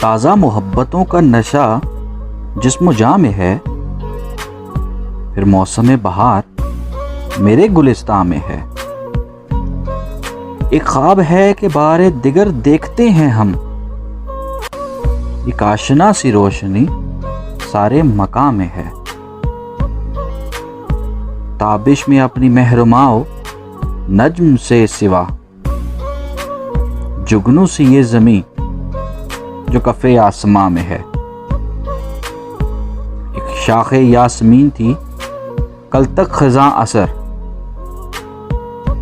تازہ محبتوں کا نشہ جسم و جاں میں ہے، پھر موسم بہار میرے گلستاں میں ہے۔ ایک خواب ہے کہ بار دیگر دیکھتے ہیں ہم، ایک آشنا سی روشنی سارے مقام میں ہے۔ تابش میں اپنی محرماؤ نجم سے سوا، جگنو سی یہ زمیں جو کف آسماں میں ہے۔ ایک شاخ یاسمین تھی کل تک خزاں اثر،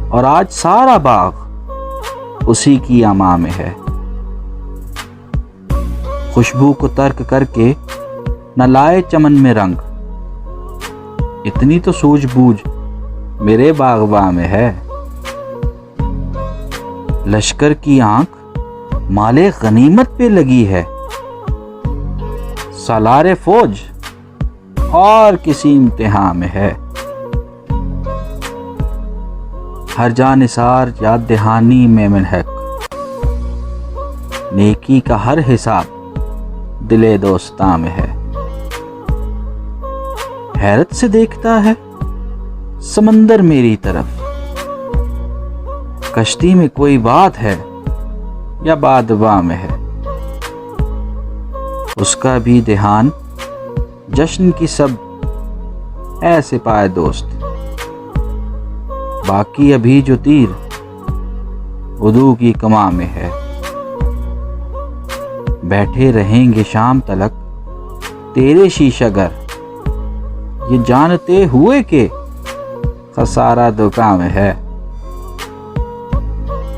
اور آج سارا باغ اسی کی اماں میں ہے۔ خوشبو کو ترک کر کے نہ لائے چمن میں رنگ، اتنی تو سوجھ بوجھ میرے باغباں میں ہے۔ لشکر کی آنکھ مال غنیمت پہ لگی ہے، سالار فوج اور کسی امتحان میں ہے۔ ہر جاں نثار یاد دہانی میں منہک، نیکی کا ہر حساب دل دوستاں میں ہے۔ حیرت سے دیکھتا ہے سمندر میری طرف، کشتی میں کوئی بات ہے یا بادباں میں ہے۔ اس کا بھی دھیان جشن کی سب ایسے پائے دوست، باقی ابھی جو تیر اردو کی کماں میں ہے۔ بیٹھے رہیں گے شام تلک تیرے شیشہ گر، یہ جانتے ہوئے کہ خسارہ دکاں میں ہے۔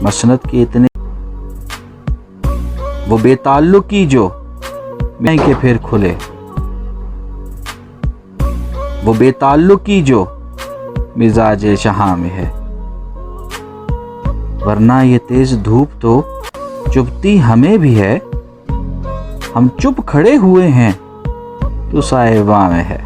مسند کے اتنے وہ بے تعلقی جو میں کے پھر کھلے، وہ بے تعلقی جو مزاج شہاں میں ہے۔ ورنہ یہ تیز دھوپ تو چبھتی ہمیں بھی ہے، ہم چپ کھڑے ہوئے ہیں تو سائے باں میں ہے۔